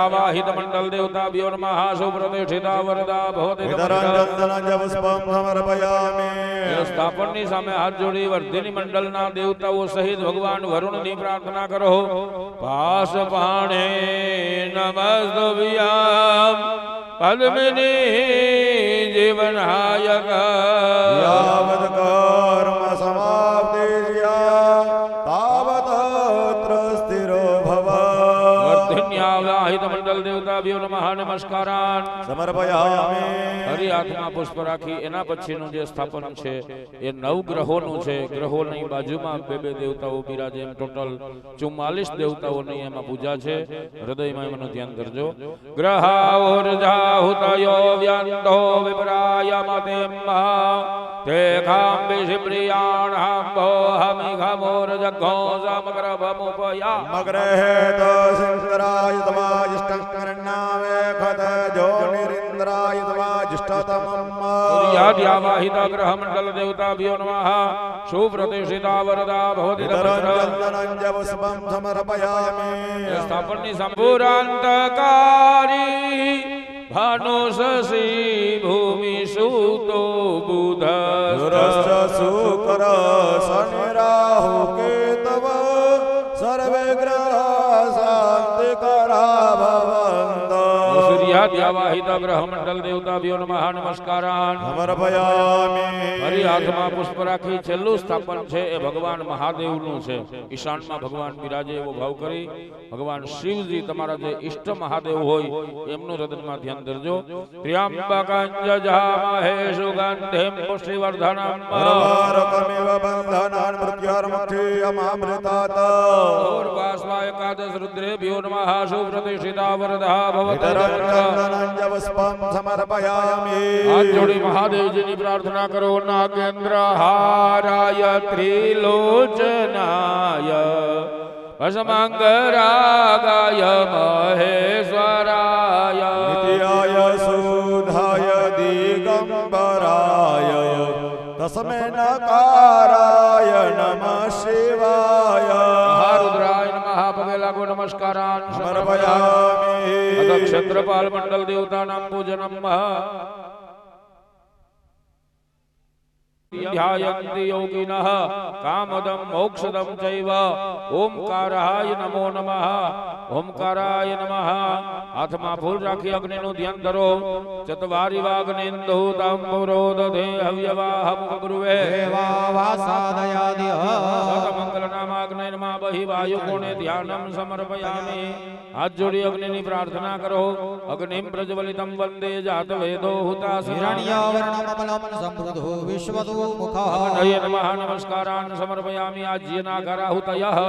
आवाहित मंडल देवताभ्यो नमः सुप्रतिष्ठिता वरदा भवति स्थापनની સામે હાથ જોડી વર્ધિની મંડળના દેવતાઓ સહિત ભગવાન વરુણની પ્રાર્થના કરો પાસ પાણે નમસ્તુભ્યામ પદ્મિની જીવનાયક યાવત કર્મ સમાપ્તિર્યા તાવત અત્ર સ્થિરો ભવ વર્ધિન્યાવાહિત મંડળ દેવતાભ્યો નમઃ નમસ્કારાન સમર્પયામિ હરિ હાથમાં પુષ્પ રાખી એના પછીનું જે સ્થાપન છે એ નવ ગ્રહોનું છે. ગ્રહોની બાજુમાં બે બે દેવતાઓ બિરાજે એમ ટોટલ 44 દેવતાઓની એમાં પૂજા છે. હૃદયમાં એમનું ધ્યાન કરજો. ગ્રહાઓર્જાહુતયો વ્યંતો વિપ્રાય મતેમ્મા તે ખાંબિષ પ્રિયાણાંબો હમિઘમોર જગ્ગો સમગ્ર ભમુપયા મગ્રહેત સિંદરાય તવાજિષ્ટકરણાવે ખત જો નિરિન્દ્રાય તવાજિષ્ટતમમ્મ સૂર્યાદ્યાવાહિત ગ્રહ મંડળ દેવતાભ્યો નમઃ સુપ્રતિષ્ઠિતા વરદા ભવતિ તરંજવસ્પમ સમર્પયામિ સ્થાપનની સંપૂર્ણાંતકારી ભાનુષસી ભૂમિ સૂતો બુધ સુરશ્ચ શુક્ર શનિ રાહુ કેતવ સર્વે ગ્રહ શાંતિકરા ભવન્ત સૂર્યાદ્યાવાહિત ગ્રહ મંડળ દેવતાભ્યો નમઃ નમસ્કારાન સમર્પયામિ હરિ હાથમાં પુષ્પ રાખી છેલ્લું સ્થાપન છે એ ભગવાન મહાદેવનું છે. ઈશાનમાં ભગવાન બિરાજે એવો ભાવ કરી ભગવાન શિવજી તમારા જે ઈષ્ટ મહાદેવ હોય એમનું હૃદયમાં ધ્યાન ધરજો. ત્ર્યંબકં જજામહે સુગંધિમ પુષ્ટિવર્ધનમ અર્વારકમિવ બંધનાન મૃત્યુર્મુક્ષીયમામૃતાત પૂર્વાસ્વા એકાદશ રુદ્રેભ્યો નમઃ સુપ્રતિષ્ઠિતા વરદા ભવતિ તરંજવસ્પમ સમર્પયામિ હાથ જોડી મહાદેવજીની પ્રાર્થના કરો. નાગેન્દ્ર હારાય ત્રિલોચનાય ભસ્માંગરાગાય મહેશ્વરાય નિત્યાય સુધાય દિગંબરાય તસ્મે નકારાય નમઃ શિવાય મહારુદ્રાય નમઃ પગે લાગો નમસ્કારાન સમર્પયામિ ક્ષેત્રપાલ મંડળ દેવતાનાં પૂજનમ ધ્યાયન્તિ યોગિનઃ કામદં મોક્ષદં ચૈવ ઓમકારાય નમો નમઃ ઓમકારાય નમઃ. હાથમાં ફૂલ રાખી અગ્નિનું ધ્યાન ધરો. ચત્વારી વાગ્નિંદુ તંબુરોદધે હવ્યવાહમ ગુરુવે સતમંગલ નામાગ્નિર્મા બહિ વાયુ કોણે ધ્યાનમ સમર્પયામિ. હાથ જોડી અગ્નિની પ્રાર્થના કરો. અગ્નિમ પ્રજ્વલિતમ વંદે જાત વેદો હુતાસી અગ્નયે નમઃ નમસ્કારાન સમર્પયામિ. આજ્યના કરાહુતયઃ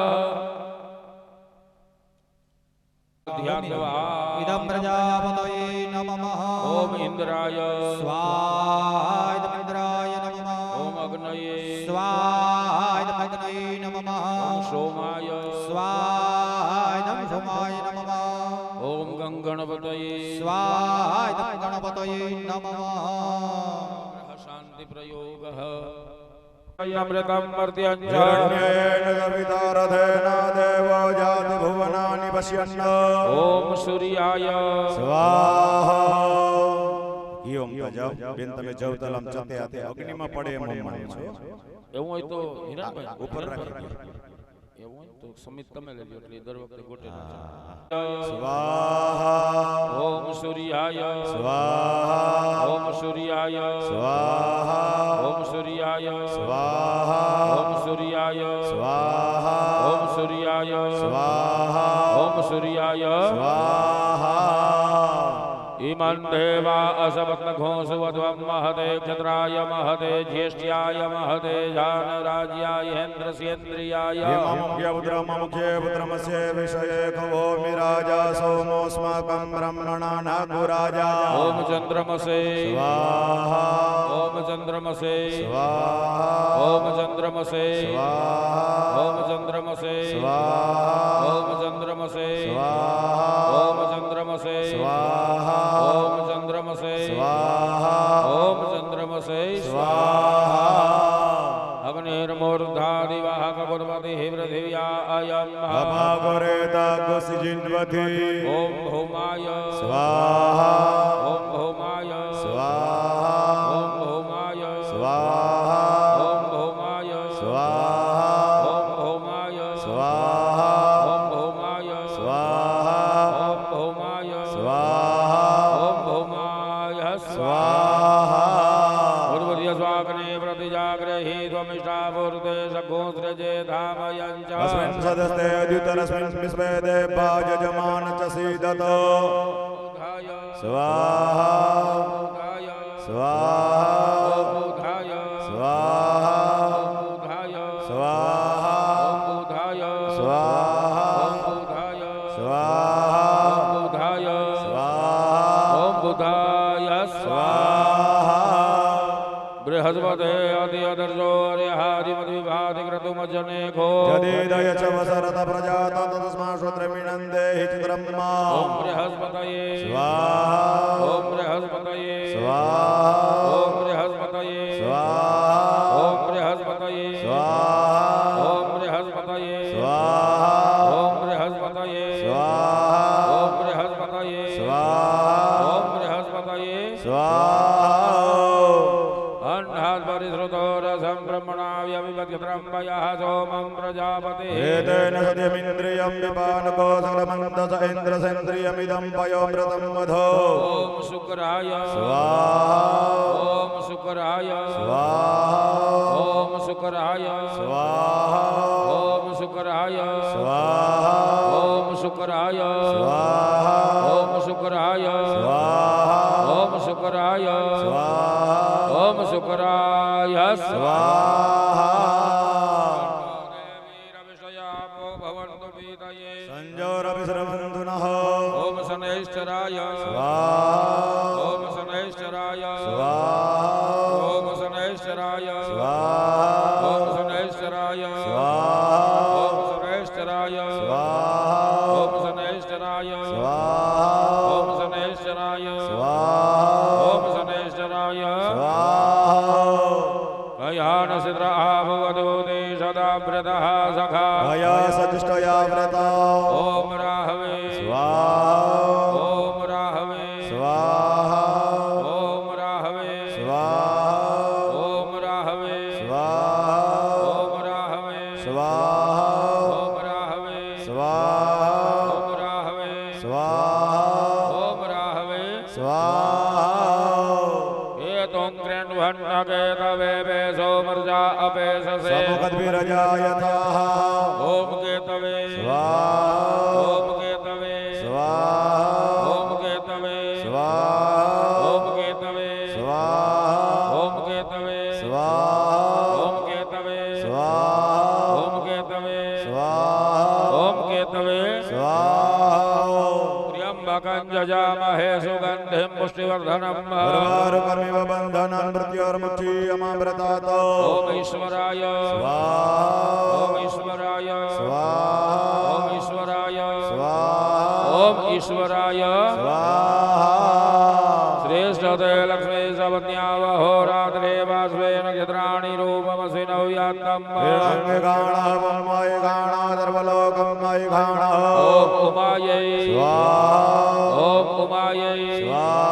ધ્યાન દેવા ઇદં પ્રજાપતયે નમઃ ઓમ ઇન્દ્રાય સ્વાહા ઇદં ઇન્દ્રાય નમઃ ઓમ અગ્નયે સ્વાહા ઇદં અગ્નયે નમઃ ઓમ સોમાય સ્વાહા ઇદં સોમાય નમઃ ઓમ ગંગણપતયે સ્વાહા ઇદં ગણપતયે નમઃ શાંતિ પ્રયોગઃ અમૃતમ મર્ત્યંચ હિરણ્યેન ગવિતારથેન દેવો જાતિ ભુવનાનિ પશ્યન્ન ઓમ સૂર્યાય સ્વાહા. ઈયમ જાવ બેન તમે જવતલમ ચતે આતે અગ્નિમાં પડે એમ માનો છો. એવું હોય તો હિરાભાઈ ઉપર રાખી એવું હોય તો સમિત તમે લેજો એટલે દર વખતે ગોટે સ્વાહા ઓમ સૂર્યાય સ્વાહા ઓમ સૂર્યાય સ્વાહા ઓમ સૂર્યાય સ્વાહા ઓમ સૂર્યાય સ્વાહા ઓમ સૂર્યાય સ્વાહા ઓમ સૂર્યાય સ્વાહા. ઇમં દેવા અસવત્નઘો સુવધ્વં મહતે ક્ષત્રાય મહતે જ્યેષ્ઠ્યાય મહતે જાનરાજ્યાય હેન્દ્રસ્યેન્દ્રિયાય મુખ્ય પુત્રમસ્ય વિષયે ખવોમિ રાજા સોમોસ્માકં બ્રહ્મણા નાગુરાજા. ઓમ ચંદ્રમસે સ્વાહા ઓમ ચંદ્રમસે સ્વાહા ઓમ ચંદ્રમસે સ્વાહા ઓમ ચંદ્રમસે સ્વાહા ઓમ ચંદ્રમસે સ્વાહા ઓમ ચંદ્રમસે સ્વાહા ઓમ ચંદ્રમસે સ્વાહા ઓમ ચંદ્રમસે સ્વાહા. અગ્નિર मूर्धादिवाहक कुर्वति पृथिव्यायम् अपाकुरेतागुसिजिन्वति ॐ भौमाय स्वाहा ॐ भौमाय स्वाहा ॐ भौमाय स्वाहा ॐ भौमाय स्वाहा ॐ भौमाय स्वाहा ॐ भौमाय स्वाहा ॐ भौमाय स्वाहा ॐ भौमाय स्वाहा पूर्वस्य स्वाग्ने प्रतिजाग्रहि त्वमिष्टापूर्ते सघोस्रजे धामयञ्च अस्मिन् सदस्ते अद्युतरस्मिन् विश्वे देवा यजमान च सीदतो स्वाहा स्वाहा स्वाहा स्वाहा स्वाहा स्वाहा स्वाहा बृहस्पते अतिअदर्शो अर्यहादिमद्विभातिक्रतुमजने घो यदीदय च वसरत प्रजात तस्मा श्रोत्रमिणन्दे हि चित्रम्मा ॐ बृहस्पतये स्वाहा ॐ बृहस्पतये स्वाहा ॐ बृहस्पतये स्वाहा ॐ बृहस्पतये स्वाहा ॐ बृहस्पतये स्वाहा ॐ बृहस्पतये स्वाहा ॐ बृहस्पतये स्वाहा ॐ बृहस्पतये स्वाहा अन्नात् परिश्रुतो रसं ब्रह्मणाव्यविपद्यत्रम्बयः सोमं प्रजापतिः एतेन सत्यमिन्द्रियं विपानको सकलमन्तस इन्द्रसेन्द्रियमिदं पयोमृतं मधो ॐ शुक्राय स्वाहा ॐ शुक्राय स्वाहा ॐ शुक्राय स्वाहा ॐ शुक्राय स्वाहा ॐ शुक्राय स्वाहा ॐ शुक्राय स्वाहा ॐ शुक्राय स्वाहा ॐ शुक्राय स्वाहा वीरविषयापो भवन्तु पीतये संजोरविश्रवन्तु नः ॐ शनैश्चराय स्वाहा ॐ शनैश्चराय स्वाहा ॐ शनैश्चराय स्वाहा ॐ शनैश्चराय स्वाहा ॐ शनैश्चराय स्वाहा ॐ शनैश्चराय स्वाहा ॐ शनैश्चराय स्वाहा ॐ शनैश्चराय स्वाहा कयानसिद्र आभवदोदे सदा व्रतः सखा भयाय सजुष्टया व्रता ॐ राहवे स्वाहा ॐ राहवे स्वाहा ॐ राहवे स्वाहा ॐ राहवे स्वाहा ॐ राहवे स्वाहा ॐ राहवे स्वाहा ॐ राहवे स्वाहा ॐ राहवे स्वाहा एतों कृण्वन्नकेतवे वेशो मर्जा अपेशसे समुखद्विरजायताः ॐ केतवे स्वाहा ॐ केतवे स्वाहा ॐ केतवे स्वाहा ॐ केतवे स्वाहा ॐ केतवे स्वाहा ॐ केतवे स्वाहा ॐ केतवे स्वाहा ॐ केतवे स्वाहा त्र्यम्बकं जजामहे सुगन्धिं पुष्टिवर्धनम् उर्वारुकमिव बन्धनान् मृत्योर्मुक्षीयमामृतात् ॐ ईश्वराय स्वाहा ॐ ईश्वराय स्वाहा ॐ ईश्वराय स्वाहा ॐ ईश्वराय स्वाहा श्रेष्ठते लक्ष्मी सवन्यावहोरात्रे वास्वेन नक्षत्राणि रूपमसि नव्यात्तम् हिरण्यगाणः वन्मयि गाणादर्वलोकं मयि गाणः ॐ उमायै स्वाहा ॐ उमायै स्वाहा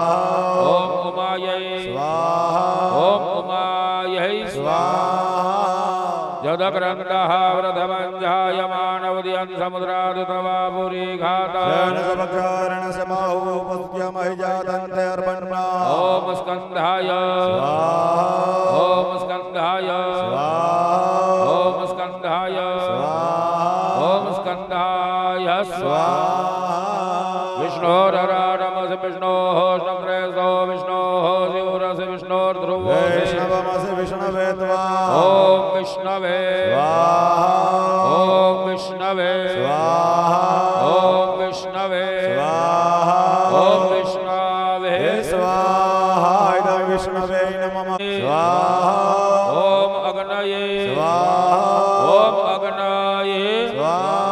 ॐ उमायै स्वाहा ॐ उमायै स्वाहा जदग्रन्थः व्रतमञ्जायमानवद्यन् समुद्रादुतवापुरीघातः जनसमक्षारणस्य बाहुपस्त्यमहिजातन्ते अर्पण्णा ॐ स्कन्धाय स्वाहा ॐ स्कन्धाय स्वाहा ॐ स्कन्धाय स्वाहा ॐ स्कन्धाय स्वाहा विष्णोरराडमसि विष्णोः शम्रेशो विष्णोः शिवरसि विष्णोर्ध्रुवो वैष्णवमसि विष्णवे त्वा ॐ विष्णवे स्वाहा ॐ विष्णवे स्वाहा ॐ विष्णवे स्वाहा ॐ विष्णवे स्वाहा इदं विष्णवे नमः स्वाहा ॐ अग्नये स्वाहा ॐ अग्नये स्वाहा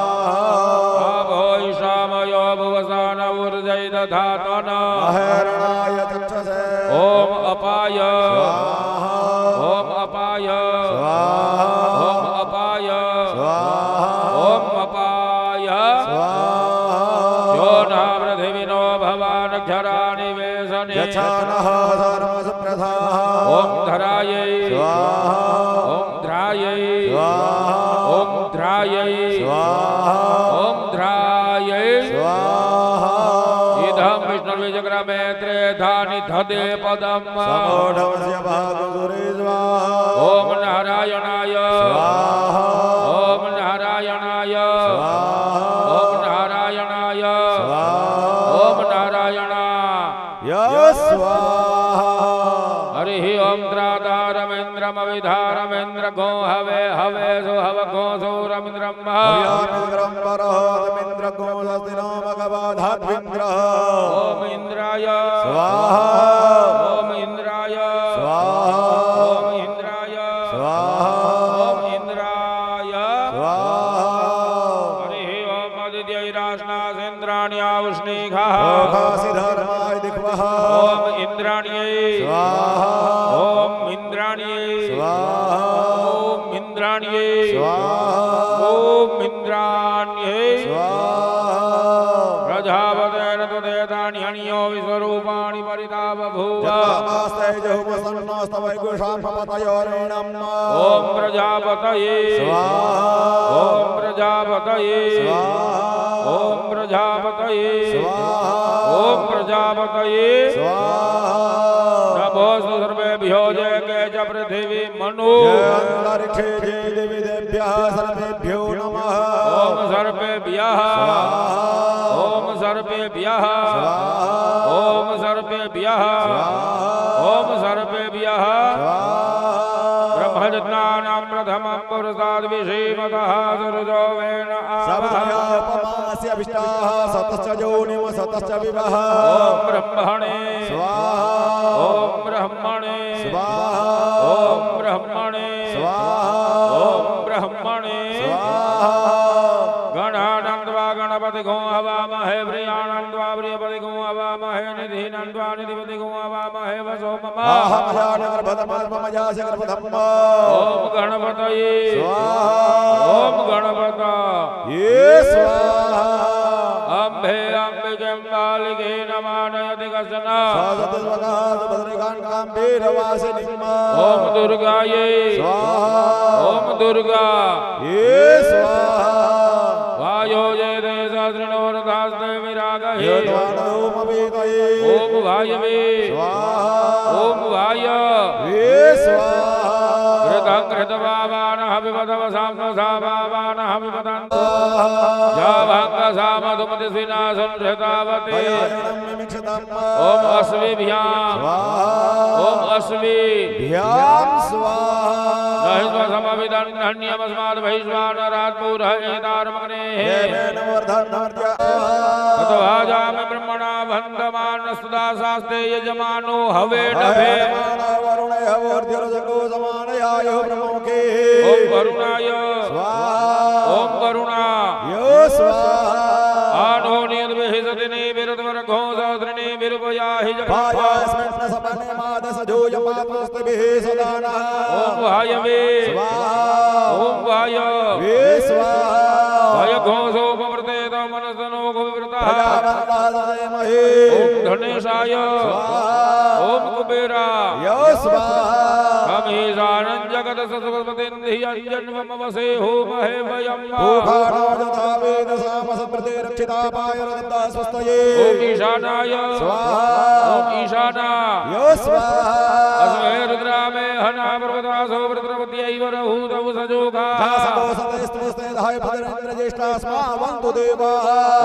आभो ईशामयो भुवसान ऊर्जै दधातन अहरणाय चक्षसे ॐ अपाय स्वाहा ॐ अपाय स्वाहा ॐ यच्छानः धर्मसप्रथाः ओम धरायै स्वाहा ओम ध्रायै स्वाहा ओम ध्रायै स्वाहा ओम ध्रायै स्वाहा इदं विष्णुर्विजग्रमे त्रेधानि धदे पदम् समोढमस्य भागसुरे स्वाहा ओम नारायणाय स्वाहा ओम नारायणाय स्वाहा ओम नारायणाय स्वाहा ओम नारायणाय स्वाहा हरिः ओम त्रादारमेन्द्रमविधारमेन्द्र गो हवे हवे सो हव गो सौरमिन्द्रम् अव्यामिन्द्रं परहोतमिन्द्र गोदस्तिनो भगवाधात्विन्द्रः ओम इंद्राय स्वाहा ओम इंद्राय स्वाहा ओम इंद्राय स्वाहा ओम इंद्राय स्वाहा हरिः ओम आदित्यैराश्नासेन्द्राण्यावुष्णीघः लोकासि धर्माय दिक्वः ओम इंद्राण्यै स्वाहा ओम इंद्राण्यै स्वाहा ओम इंद्राण्यै स्वाहा ओम इंद्राण्यै स्वाहा प्रजापतेन तदेतान्यन्यो विश्वरूपाणि परिता बभूव जन्मास्ते जहुमसन्नस्तवैकुशाम्पपतयोरेणम् ओम प्रजापतये स्वाहा ओम प्रजापतये स्वाहा ओम प्रजापतये स्वाहा ओम प्रजापतये स्वाहा नमोस्तु सर्वेभ्यो जय के च पृथिवी मनु अंतरिक्षे जे देवी देव्यः सर्वेभ्यो नमः ओम सर्पेभ्यः ओम सर्पेभ्यः ओम सर्पेभ्यः ओम सर्पेभ्यः ब्रह्मजज्ञानां प्रथमं पुरुषाद् विषीमतः सुरजो वेन सबया आवः उपमास्य विष्टाः सतश्च योनिम सतश्च विवः ओम ब्रह्मणे स्वाहा ओम ब्रह्मणे स्वाहा ओम ब्रह्मणे स्वाहा ओम ब्रह्मणे स्वाहा गणानन्द्वा गणपति गो हवामहे प्रियानन्द्वा प्रियपति गो हवामहे निधिनन्द्वा निधिपति गो हवामहे वसो मम आहमया नगरपदमया शकरपदम् ओम गणपतये स्वाहा ओम गणपतये स्वाहा अम्भे अम्बिके बालिके नमानयति कशन साधुवगाधुभद्रकान्काम्बीरवासिनीम् ओम दुर्गायै स्वाहा ओम दुर्गा स्वाहा वायो जयते सहस्रनोरथास्ते विरागहे योद्वानोमवेदये ओम वायवे स्वाहा ओम वाय स्वाहा घृतं घृतवावानः विपदव साम्नसावावानः विपदन्तु जावाङ्गसामधुमतिस्विनासंहृतावते ओम अस्विभ्याम् ओम अस्विभ्याम् ततोहाजामि ब्रह्मणा बन्धमानस्तुदासास्ते यजमानो हवे नभे ओम वरुणाय ओम वरुणा आनो निर्विहिसतिने विरुद्वरघो सहस्रिणे विरुपयाहि ओम वायवे ओम वाय वाय घोषोपमृतेत मनसनो गोविवृतः ओम धनेशाय ओम कुबेराय कमीशानं जगत सस्वपतिन्धियञ्जन्ममवसे होमहे वयम् ओम ईशानाय ओम ईशानाय अस्मै रुद्रामे हना पर्वतासो वृत्रपत्यैव रहूतौ सजोगा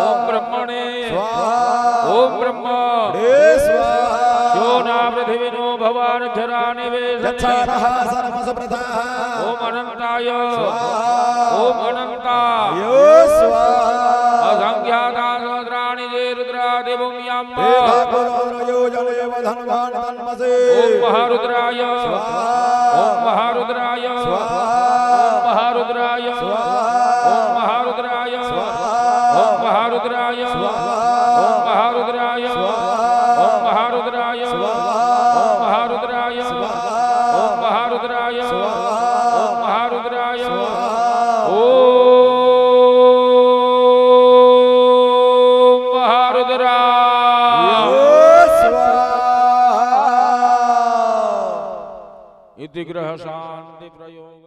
ओम ब्रह्मणे ओम ब्रह्म योना पृथिविनो भवान् क्षरानिवेशने ओम अनन्ताय ओम अनन्ताय असंख्याता सहस्राणि जे रुद्रादिवं यम् ओम महारुद्राय ओम महारुद्राय ओम महारुद्राय ओम महारुद्राय ओम महारुद्राय ओम महारुद्राय ओम महारुद्राय ओम महारुद्राय ओम महारुद्राय ओम महारुद्राय ओम महारुद्राय એને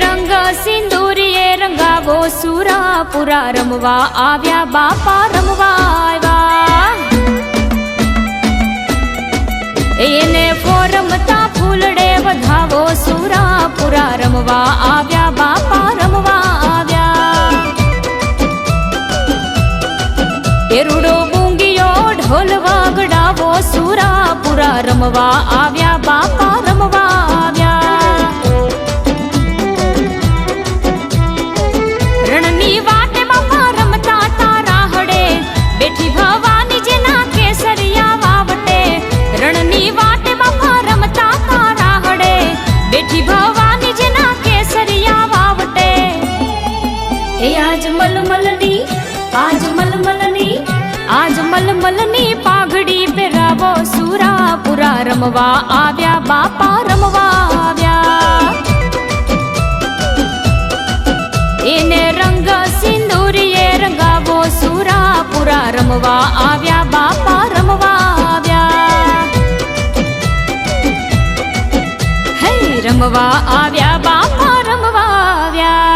રંગ સિંદૂરીએ રંગાવો સુરાપુરા રમવા આવ્યા બાપા રમવા આવ્યા. એને ફોરમતા ફૂલડે વધાવો સુરાપુરા રમવા આવ્યા બાપા રમવા આવ્યા. એરુડો બુંગીયો ઢોલ વગડાવો સુરાપુરા રમવા આવ્યા બાપા રમવા આવ્યા. રણની વાટે બાપા રમતા તારા હડે બેઠી ભવાની જેના કેસરિયા વાવટે. રણની વાટે બાપા રમતા તારા હડે બેઠી ભવાની જેના કેસરિયા વાવટે. એ આજ મલમલની પાઘડી પહેરાવો સુરાપુરા રમવા આવ્યા બાપા રમવા આવ્યા. એને રંગ સિંદૂરીએ રંગાવો સુરાપુરા રમવા આવ્યા બાપા રમવા આવ્યા. હે રમવા આવ્યા બાપા રમવા આવ્યા.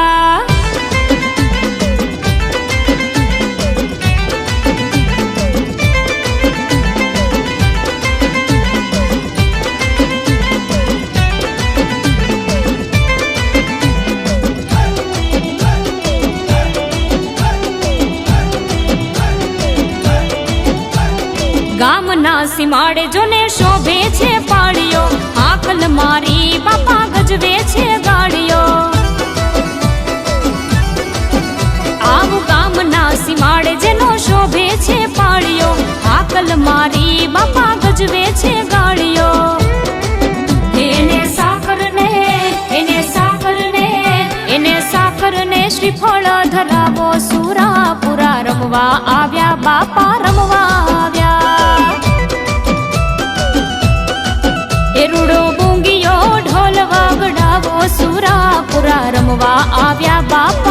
ગામના સીમાડે જોને શોભે છે પાળીઓ. આકલ મારી બાપા ગજવે છે ગાડીઓ. આવું ગામના સીમાડે જેનો શોભે છે પાળીઓ. આકલ મારી બાપા ગજવે છે ગાડીઓ. એને સાકરને શ્રીફળ ધરાવો સુરાપુરા રમવા આવ્યા બાપા રમવા આવ્યા. એરુડો બુંગીયો ઢોલ વગડાવો સુરાપુરા રમવા આવ્યા બાપા